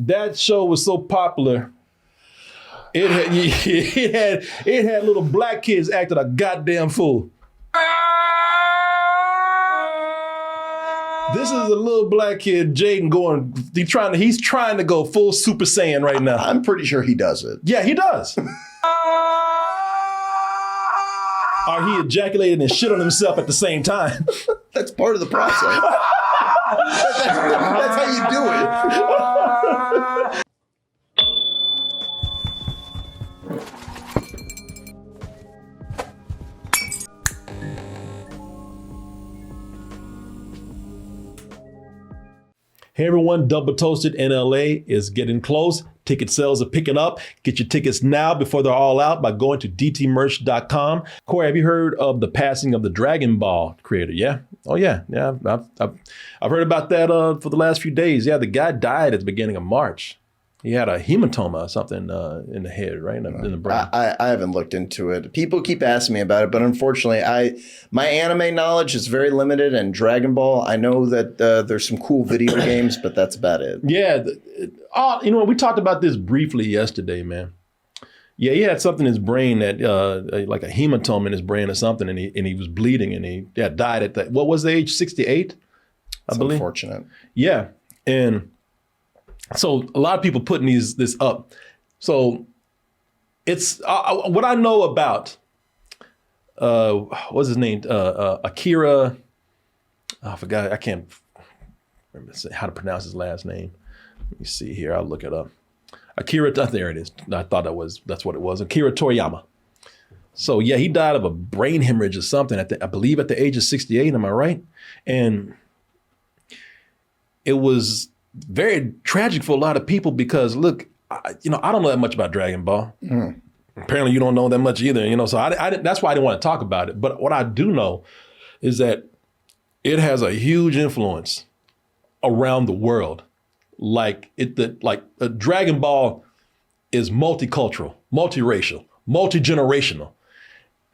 that show was so popular. It had little black kids acting a goddamn fool. This is a little black kid, Jaden, going. He's trying to go full Super Saiyan right now. I'm pretty sure he does it. Yeah, he does. Or he ejaculated and shit on himself at the same time. That's part of the process. That's how you do it. Hey everyone, Double Toasted in LA is getting close. Ticket sales are picking up. Get your tickets now before they're all out by going to dtmerch.com. Corey, have you heard of the passing of the Dragon Ball creator? Yeah? Oh yeah. I've heard about that for the last few days. Yeah, the guy died at the beginning of March. He had a hematoma or something in the head, right? In the brain. I haven't looked into it. People keep asking me about it, but unfortunately, my anime knowledge is very limited. And Dragon Ball, I know that there's some cool video games, but that's about it. Yeah, we talked about this briefly yesterday, man. Yeah, he had something in his brain that, like a hematoma in his brain or something, and he was bleeding, and he died at what was the age? 68, I believe. Unfortunate. Yeah, and so a lot of people putting this up. So it's what I know about, what's his name? Akira, I forgot, I can't remember how to pronounce his last name. Let me see here, I'll look it up. Akira, there it is. I thought that's what it was. Akira Toriyama. So yeah, he died of a brain hemorrhage or something, I believe at the age of 68, am I right? And it was very tragic for a lot of people because look, I don't know that much about Dragon Ball. Mm. Apparently you don't know that much either, so that's why I didn't want to talk about it. But what I do know is that it has a huge influence around the world. Dragon Ball is multicultural, multiracial, multi-generational.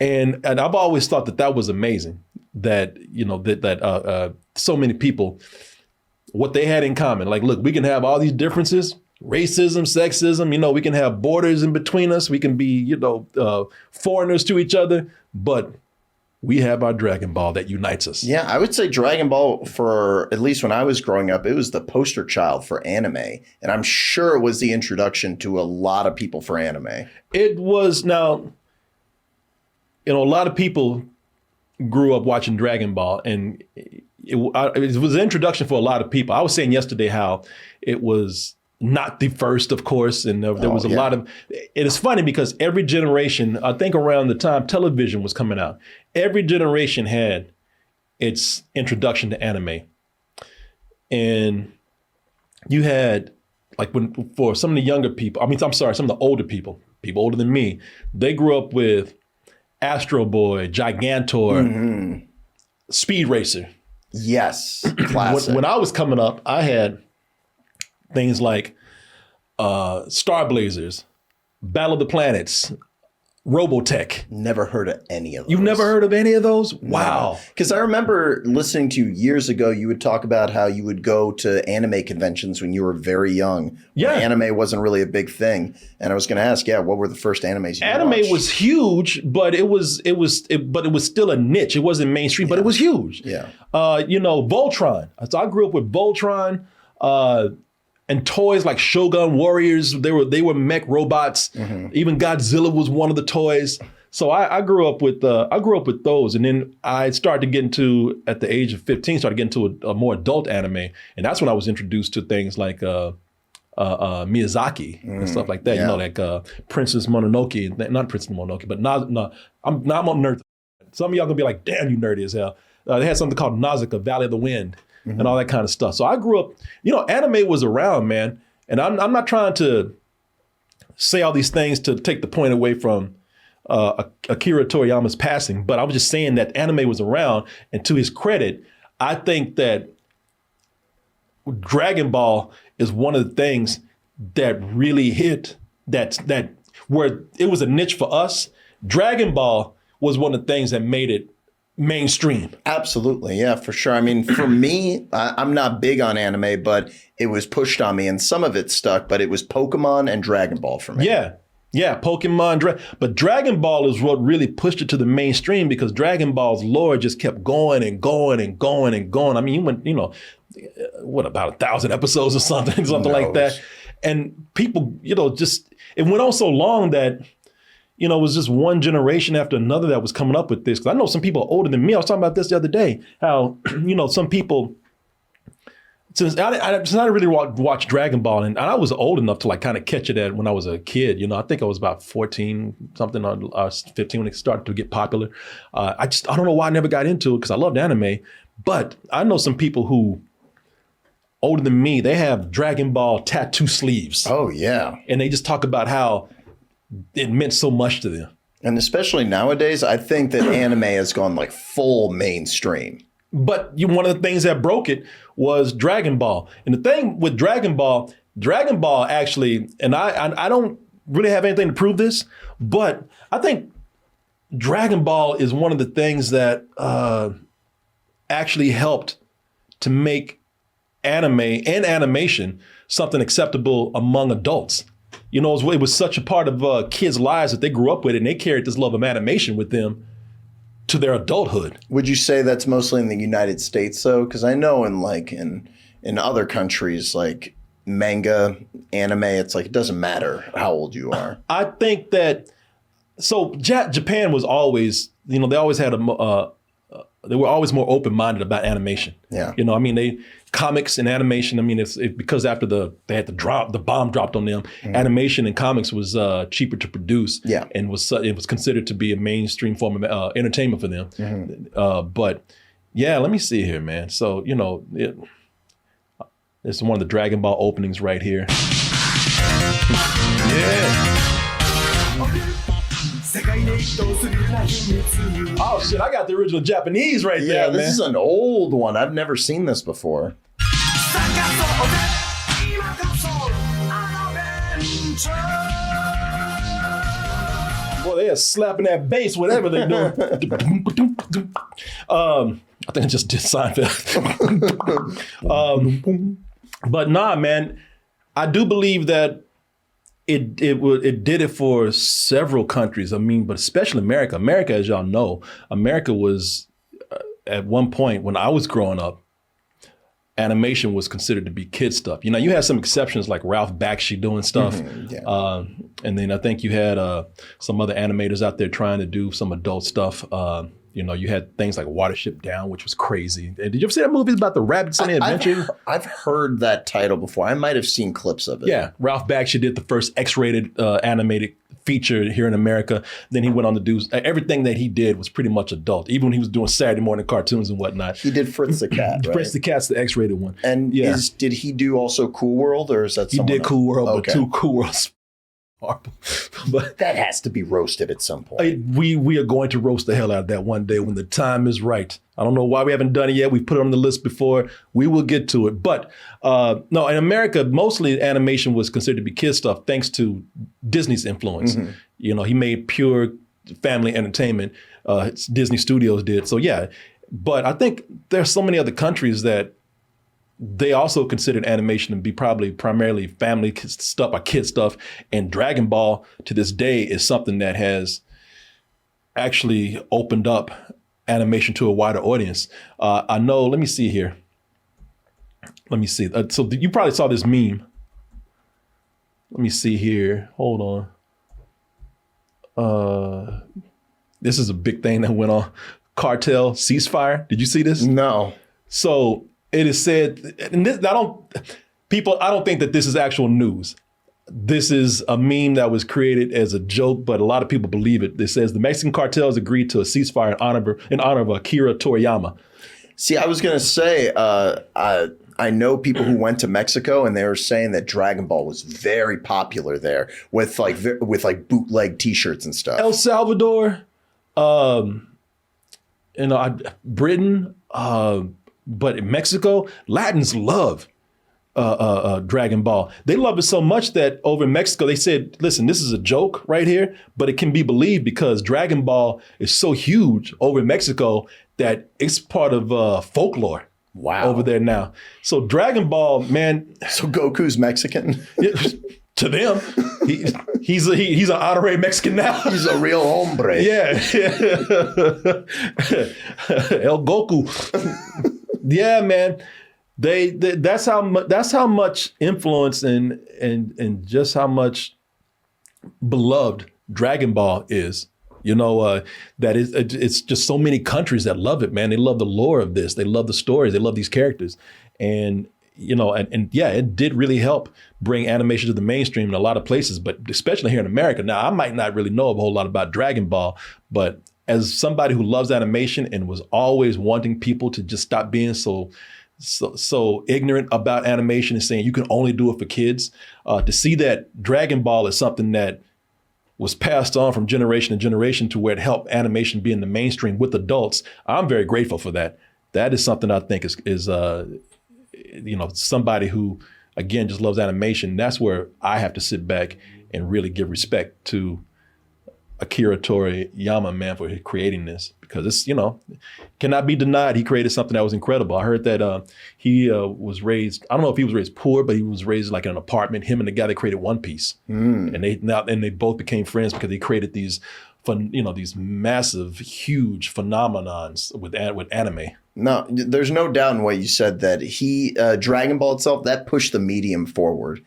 And I've always thought that was amazing that, so many people, what they had in common. Like, look, we can have all these differences, racism, sexism, we can have borders in between us. We can be, foreigners to each other, but we have our Dragon Ball that unites us. Yeah, I would say Dragon Ball, for at least when I was growing up, it was the poster child for anime. And I'm sure it was the introduction to a lot of people for anime. It was. Now, a lot of people grew up watching Dragon Ball, and it was an introduction for a lot of people. I was saying yesterday how it was not the first, of course, and there was a lot of, it is funny because every generation, I think around the time television was coming out, every generation had its introduction to anime. And you had, for some of the younger people, some of the older people older than me, they grew up with Astro Boy, Gigantor, Speed Racer. Yes, classic. When I was coming up, I had things like Star Blazers, Battle of the Planets, Robotech. Never heard of any of those. You've never heard of any of those? Wow. Because I remember listening to you years ago, you would talk about how you would go to anime conventions when you were very young. Yeah. Anime wasn't really a big thing. And I was going to ask, what were the first animes you Anime watched? was huge, but it was still a niche. It wasn't mainstream, but it was huge. Yeah. Voltron. So I grew up with Voltron, and toys like Shogun Warriors. They were mech robots. Mm-hmm. Even Godzilla was one of the toys. So I grew up with those, and then I started to get into, at the age of 15, a more adult anime, and that's when I was introduced to things like Miyazaki and stuff like that. Yeah. Like Princess Mononoke, not Princess Mononoke, but I'm a nerd. Some of y'all gonna be like, damn, you nerdy as hell. They had something called Nausicaa, Valley of the Wind. Mm-hmm. And all that kind of stuff. So I grew up, anime was around, man. And I'm not trying to say all these things to take the point away from Akira Toriyama's passing, but I was just saying that anime was around. And to his credit, I think that Dragon Ball is one of the things that really hit that where it was a niche for us. Dragon Ball was one of the things that made it mainstream. Absolutely. Yeah, for sure. I mean, for me, I'm not big on anime, but it was pushed on me and some of it stuck, but it was Pokemon and Dragon Ball for me. Yeah. Yeah, Pokemon, but Dragon Ball is what really pushed it to the mainstream because Dragon Ball's lore just kept going and going and going and going. I mean, you went, what, about 1,000 episodes or something like that. And people, just, it went on so long that, it was just one generation after another that was coming up with this. Because I know some people older than me. I was talking about this the other day, how, some people, since I didn't really watch Dragon Ball, and I was old enough to like kind of catch it when I was a kid. I think I was about 14 something or 15 when it started to get popular. I don't know why I never got into it because I loved anime. But I know some people who older than me, they have Dragon Ball tattoo sleeves. Oh yeah, and they just talk about how it meant so much to them. And especially nowadays, I think that anime has gone like full mainstream. But one of the things that broke it was Dragon Ball. And the thing with Dragon Ball actually, and I don't really have anything to prove this, but I think Dragon Ball is one of the things that actually helped to make anime and animation something acceptable among adults. It was such a part of kids' lives that they grew up with it, and they carried this love of animation with them to their adulthood. Would you say that's mostly in the United States, though? Because I know in other countries, like manga, anime, it's like it doesn't matter how old you are. I think that Japan was always, they always had they were always more open-minded about animation. Yeah. Comics and animation. I mean, it's because after they had the bomb dropped on them. Animation and comics was cheaper to produce. Yeah. And it was considered to be a mainstream form of entertainment for them. But yeah, let me see here, man. So it's one of the Dragon Ball openings right here. Yeah. Oh shit, I got the original Japanese right there, man. Yeah, this is an old one. I've never seen this before. Boy, they are slapping that bass, whatever they're doing. I think I just did Seinfeld. But nah, man, I do believe that it did it for several countries. I mean, but especially America. America, as y'all know, America was at one point when I was growing up, animation was considered to be kid stuff. You had some exceptions like Ralph Bakshi doing stuff. And then I think you had some other animators out there trying to do some adult stuff. You had things like Watership Down, which was crazy. And did you ever see that movie about the rabbits and the adventure? I've heard that title before. I might have seen clips of it. Yeah, Ralph Bakshi did the first X-rated animated feature here in America. Then he went on to do everything that he did was pretty much adult, even when he was doing Saturday morning cartoons and whatnot. He did Fritz the Cat, right? Fritz the Cat's the X-rated one. And did he do also Cool World, or is that someone He did else? Cool World, but two Cool Worlds. But that has to be roasted at some point. We are going to roast the hell out of that one day when the time is right. I don't know why we haven't done it yet. We put it on the list before. We will get to it. But no, in America, mostly animation was considered to be kid stuff thanks to Disney's influence. He made pure family entertainment. Disney Studios did. So yeah, but I think there's so many other countries that they also considered animation to be primarily family stuff or kid stuff. And Dragon Ball to this day is something that has actually opened up animation to a wider audience. I know, let me see here. Let me see. So you probably saw this meme. Let me see here. Hold on. This is a big thing that went on. Cartel ceasefire. Did you see this? No. So it is said, and I don't think that this is actual news. This is a meme that was created as a joke, but a lot of people believe it. It says the Mexican cartel has agreed to a ceasefire in honor of Akira Toriyama. See, I was going to say, I know people who went to Mexico and they were saying that Dragon Ball was very popular there with like bootleg T-shirts and stuff. El Salvador, Britain, but in Mexico, Latins love Dragon Ball. They love it so much that over in Mexico, they said, listen, this is a joke right here, but it can be believed because Dragon Ball is so huge over in Mexico that it's part of folklore. Wow. Over there now. So Dragon Ball, man. So Goku's Mexican? To them, he's an honorary Mexican now. He's a real hombre. Yeah. El Goku. Yeah, man. That's how much influence and just how much beloved Dragon Ball is. You know, that it's just so many countries that love it, man. They love the lore of this. They love the stories. They love these characters. And, you know, and yeah, it did really help bring animation to the mainstream in a lot of places, but especially here in America. Now, I might not really know a whole lot about Dragon Ball, but as somebody who loves animation and was always wanting people to just stop being so ignorant about animation and saying you can only do it for kids, to see that Dragon Ball is something that was passed on from generation to generation to where it helped animation be in the mainstream with adults. I'm very grateful for that. That is something I think is you know, somebody who, again, just loves animation. That's where I have to sit back and really give respect to Akira Toriyama, man, for creating this, because it's, you know, cannot be denied. He created something that was incredible. I heard that he was raised, I don't know if he was raised poor, but he was raised like in an apartment, him and the guy that created One Piece. And they both became friends because he created these these massive, huge phenomenons with anime. No, there's no doubt in what you said that Dragon Ball itself, that pushed the medium forward.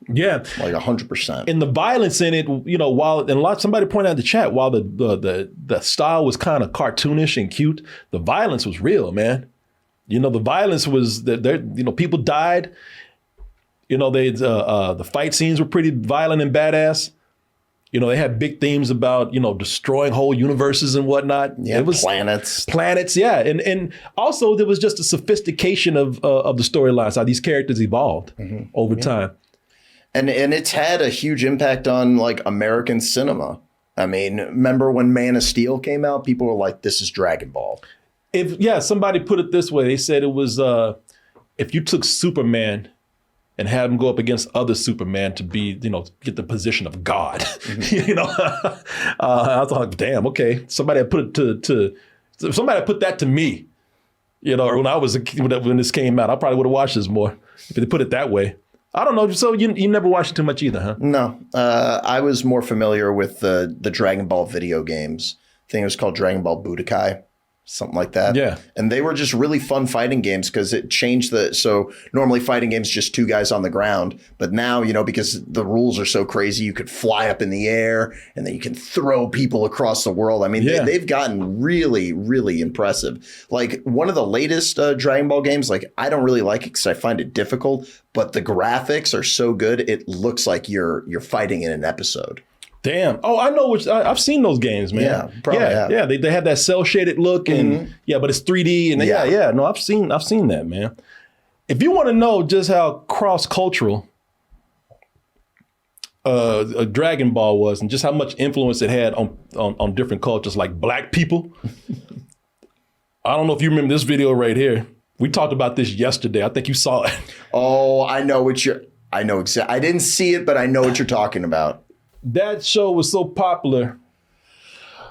Yeah, like 100%. And the violence in it, you know, somebody pointed out in the chat, while the style was kind of cartoonish and cute, the violence was real, man. You know, the violence was that people died. You know, the fight scenes were pretty violent and badass. You know, they had big themes about, you know, destroying whole universes and whatnot. Yeah, it was planets, yeah. And also there was just a sophistication of the storylines, how these characters evolved over time. And it's had a huge impact on like American cinema. I mean, remember when Man of Steel came out? People were like, this is Dragon Ball. Somebody put it this way. They said it was if you took Superman and had him go up against other Superman to be, you know, get the position of God. You know, I thought, damn, okay. Somebody had put that to me. You know, when I was a kid, when this came out, I probably would have watched this more if they put it that way. I don't know. So you never watched it too much either, huh? No, I was more familiar with the Dragon Ball video games. I think it was called Dragon Ball Budokai, something like that. Yeah. And they were just really fun fighting games because it changed so normally fighting games, just two guys on the ground. But now, you know, because the rules are so crazy, you could fly up in the air and then you can throw people across the world. I mean, they've gotten really, really impressive. Like one of the latest Dragon Ball games, like I don't really like it because I find it difficult, but the graphics are so good. It looks like you're fighting in an episode. Damn. Oh, I know I've seen those games, man. Yeah, probably have. Yeah. They have that cell shaded look and but it's 3D and no, I've seen that, man. If you want to know just how cross cultural a Dragon Ball was and just how much influence it had on different cultures, like black people. I don't know if you remember this video right here. We talked about this yesterday. I think you saw it. Oh, I know exactly. I didn't see it, but I know what you're talking about. That show was so popular.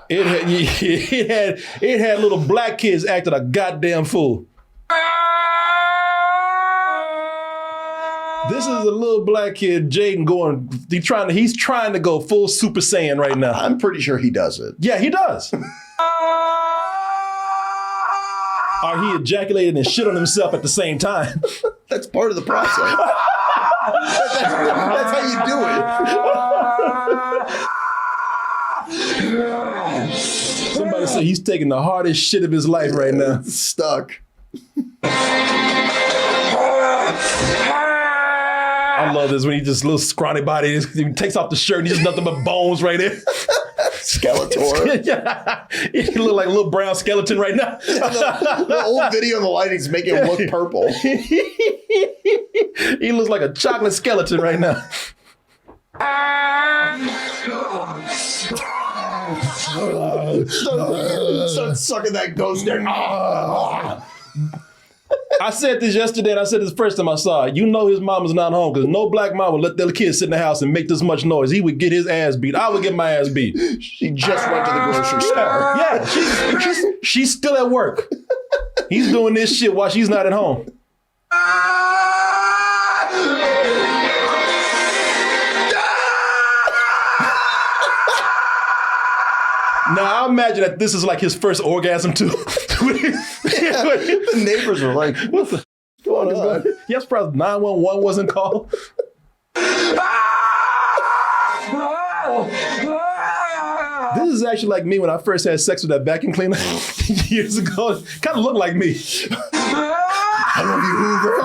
It had little black kids acting a goddamn fool. This is a little black kid, Jaden, he's trying to go full Super Saiyan right now. I'm pretty sure he does it. Yeah, he does. Or he ejaculated and shit on himself at the same time. That's part of the process. That's how you do it. Somebody said he's taking the hardest shit of his life right now. It's stuck. I love this when he just little scrawny body, he takes off the shirt and he's just nothing but bones right there. Skeletor. Yeah, he look like a little brown skeleton right now. The old video in the lighting's making him look purple. He looks like a chocolate skeleton right now. Start sucking that ghost there. I said this yesterday, and I said this the first time I saw it. You know his mom is not home because no black mom would let their kid sit in the house and make this much noise. He would get his ass beat. I would get my ass beat. She just went to the grocery store. Yeah, she's still at work. He's doing this shit while she's not at home. Now, I imagine that this is like his first orgasm, too. The neighbors were like, what the going on? Yes, probably 911 wasn't called. This is actually like me when I first had sex with that vacuum cleaner years ago. It kind of looked like me. I love you, Hoover.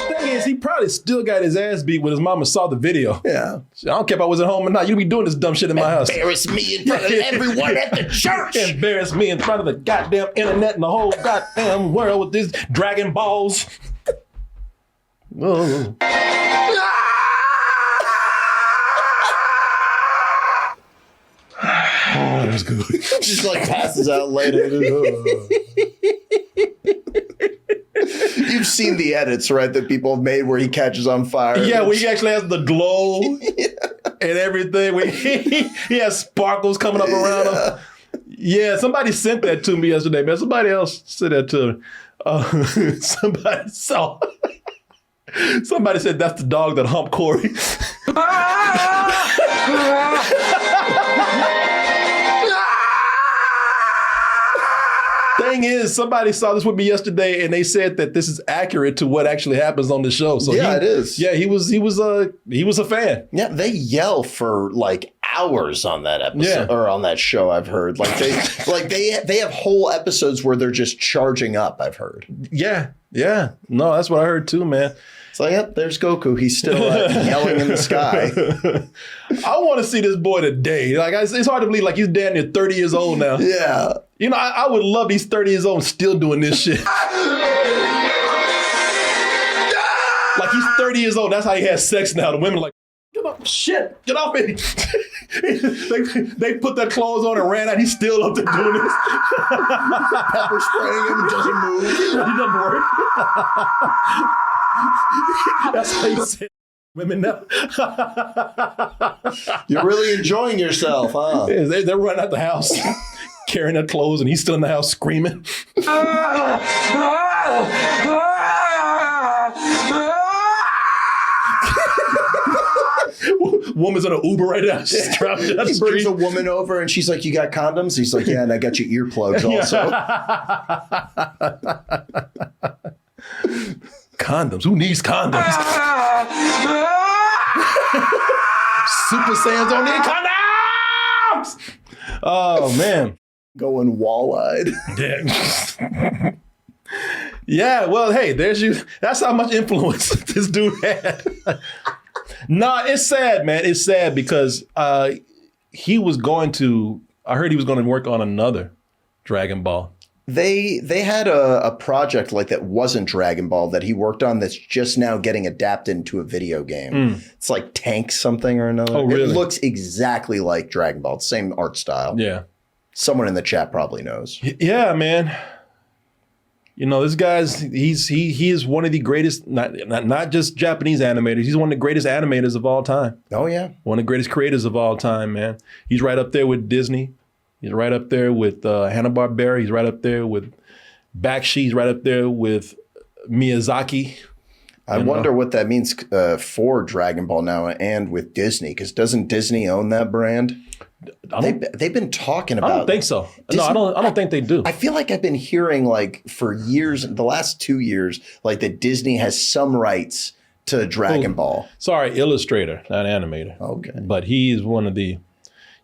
Thing is, he probably still got his ass beat when his mama saw the video. Yeah. I don't care if I was at home or not. You be doing this dumb shit in my house. Embarrass me in front of everyone at the church. Embarrass me in front of the goddamn internet and the whole goddamn world with these Dragon Balls. Oh. Oh, that was good. Just like passes out later. You've seen the edits, right, that people have made where he catches on fire. Yeah, where he actually has the glow and everything. Where he has sparkles coming up around him. Yeah, somebody sent that to me yesterday, man. Somebody else sent that to me. Somebody saw. Somebody said that's the dog that humped Corey. Thing is, somebody saw this with me yesterday, and they said that this is accurate to what actually happens on the show. So yeah, it is. Yeah, he was a fan. Yeah, they yell for like hours on that episode or on that show. I've heard they have whole episodes where they're just charging up. I've heard. Yeah. No, that's what I heard too, man. It's like, yep, there's Goku. He's still yelling in the sky. I want to see this boy today. Like, it's hard to believe. Like, he's damn near 30 years old now. Yeah. You know, I would love he's 30 years old and still doing this shit. Like, he's 30 years old. That's how he has sex now. The women are like, get off, shit, get off me. they put their clothes on and ran out. He's still up there doing this. Pepper spraying him and doesn't move. He doesn't work. That's how you say women now. You're really enjoying yourself, huh? Yeah, they're running out the house, carrying their clothes, and he's still in the house screaming. Woman's on an Uber right now. She's driving down the He brings street. a woman over and she's like, you got condoms? He's like, yeah, and I got your earplugs also. Condoms? Who needs condoms? Super Saiyans don't need condoms! Oh, man. Going wall-eyed. Yeah. Yeah, well, hey, there's you. That's how much influence this dude had. Nah, it's sad, man. It's sad because he was going to, I heard he was going to work on another Dragon Ball. They had a project like that wasn't Dragon Ball that he worked on that's just now getting adapted into a video game. It's like Tank something or another. Oh, really? It looks exactly like Dragon Ball. It's same art style. Yeah. Someone in the chat probably knows. Yeah, man. You know, this guy's he is one of the greatest, not just Japanese animators. He's one of the greatest animators of all time. Oh yeah, one of the greatest creators of all time, man. He's right up there with Disney. He's right up there with Hanna-Barbera. He's right up there with Bakshi. He's right up there with Miyazaki. I wonder what that means for Dragon Ball now and with Disney, because doesn't Disney own that brand? They've been talking about. I don't think so. Disney, no, I don't think they do. I feel like I've been hearing like for years, the last 2 years, like that Disney has some rights to Dragon Ball. Sorry, illustrator, not animator. Okay, but he's one of the.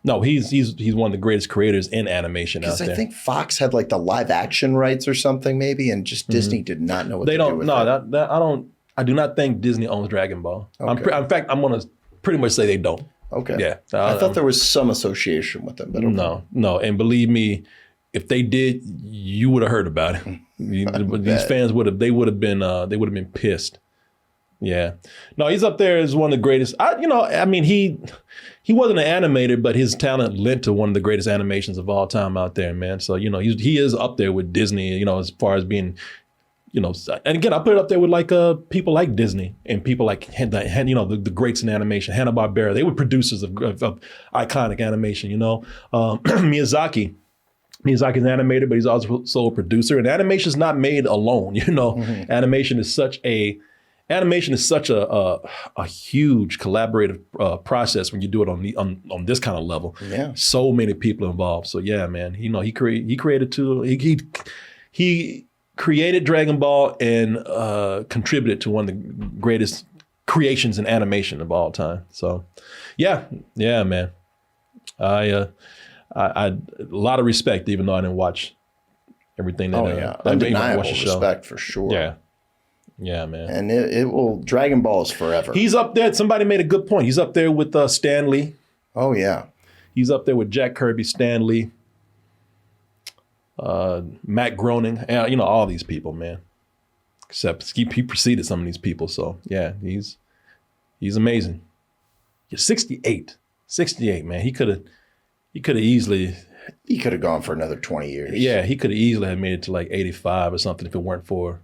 No, he's one of the greatest creators in animation out there. Because I think Fox had like the live action rights or something maybe, and just Disney did not know what they to don't. do with No, it. I do not think Disney owns Dragon Ball. Okay. In fact, I'm going to pretty much say they don't. Okay. Yeah. I thought there was some association with them. But No. And believe me, if they did, you would have heard about it. These fans would have been pissed Yeah. No, he's up there as one of the greatest. I mean, he wasn't an animator, but his talent lent to one of the greatest animations of all time out there, man. So, he is up there with Disney, as far as being, and again, I put it up there with like people like Disney and people like, the greats in animation, Hanna-Barbera. They were producers of iconic animation, Miyazaki. Miyazaki's an animator, but he's also a producer. And animation is not made alone, Mm-hmm. Animation is such a huge collaborative process when you do it on this kind of level. Yeah. So many people involved. So yeah, man, he created too. He created Dragon Ball and contributed to one of the greatest creations in animation of all time. So yeah, man. I a lot of respect, even though I didn't watch everything that. Undeniable respect for sure. Yeah, man. And it will, Dragon Ball is forever. He's up there. Somebody made a good point. He's up there with Stan Lee. Oh, yeah. He's up there with Jack Kirby, Stan Lee, Matt Groening, all these people, man. Except he preceded some of these people. So, yeah, he's amazing. He's 68. 68, man. He could have easily... He could have gone for another 20 years. Yeah, he could have easily have made it to like 85 or something if it weren't for...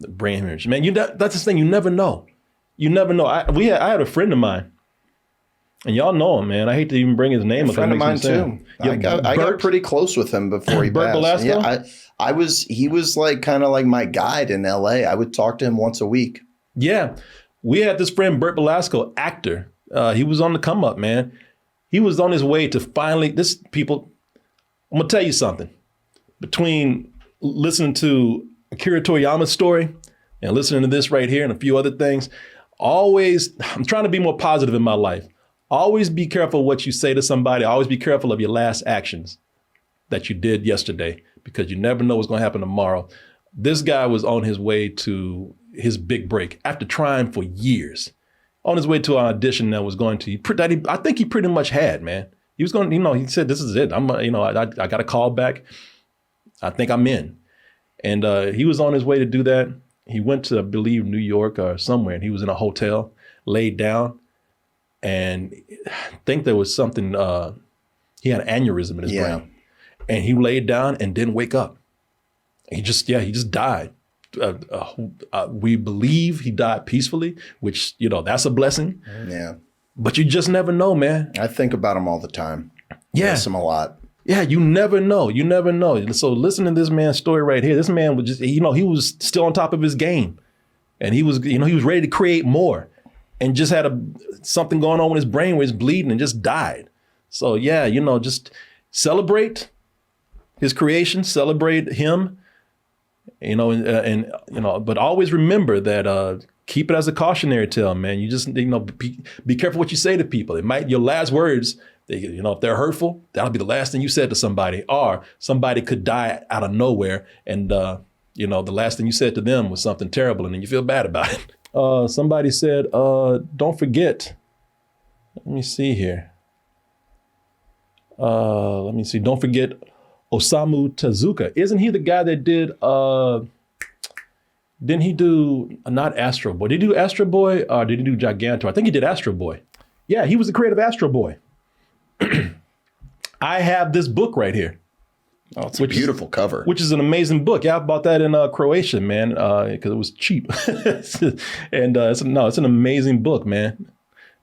the brain hemorrhage, man. That's the thing. You never know. You never know. I had a friend of mine, and y'all know him, man. I hate to even bring his name up. A friend of mine too. Yeah, I got pretty close with him before he Burt passed. Belasco? Yeah, he was like kind of like my guide in LA. I would talk to him once a week. Yeah, we had this friend Burt Belasco, actor. He was on the come up, man. He was on his way to finally. I'm gonna tell you something. Between listening to Akira Toriyama's story and listening to this right here and a few other things, I'm trying to be more positive in my life. Always be careful what you say to somebody. Always be careful of your last actions that you did yesterday, because you never know what's going to happen tomorrow. This guy was on his way to his big break after trying for years, on his way to an audition that was going to, I think he pretty much had, man. He was going, he said, this is it. I got a call back. I think I'm in. And he was on his way to do that. He went to, I believe, New York or somewhere, and he was in a hotel, laid down, and I think there was something, he had an aneurysm in his brain. And he laid down and didn't wake up. He just died. We believe he died peacefully, which, that's a blessing. Yeah. But you just never know, man. I think about him all the time. Yeah. Miss him a lot. Yeah, you never know. You never know. So listen to this man's story right here. This man was just, he was still on top of his game. And he was ready to create more, and just had something going on with his brain where he's bleeding and just died. So yeah, just celebrate his creation, celebrate him, but always remember that, keep it as a cautionary tale, man. You just, be careful what you say to people. Your last words, if they're hurtful, that'll be the last thing you said to somebody, or somebody could die out of nowhere. And, the last thing you said to them was something terrible, and then you feel bad about it. Somebody said, don't forget, let me see here. Don't forget Osamu Tezuka. Isn't he the guy that did, didn't he do, not Astro Boy? Did he do Astro Boy, or did he do Gigantor? I think he did Astro Boy. Yeah, he was the creator of Astro Boy. I have this book right here. Oh, it's a beautiful cover. Which is an amazing book. Yeah, I bought that in Croatia, man, because it was cheap. And it's an amazing book, man.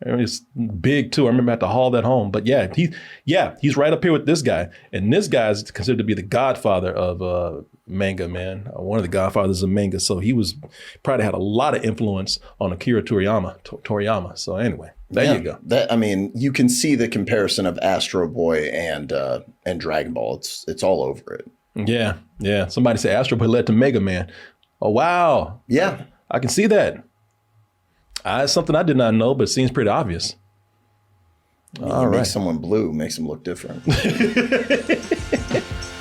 It's big too. I remember I had to haul that home. But yeah, he's right up here with this guy. And this guy is considered to be the godfather of manga, man. One of the godfathers of manga. So he probably had a lot of influence on Akira Toriyama. So anyway, there you go. You can see the comparison of Astro Boy and Dragon Ball. It's all over it. Yeah. Somebody said Astro Boy led to Mega Man. Oh, wow. Yeah. I can see that. It's something I did not know, but it seems pretty obvious. All right. Make someone blue, makes them look different.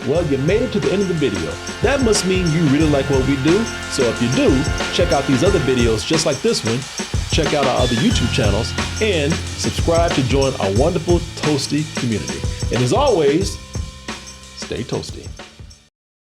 Well, you made it to the end of the video. That must mean you really like what we do. So if you do, check out these other videos just like this one. Check out our other YouTube channels and subscribe to join our wonderful Toasty community. And as always, stay toasty.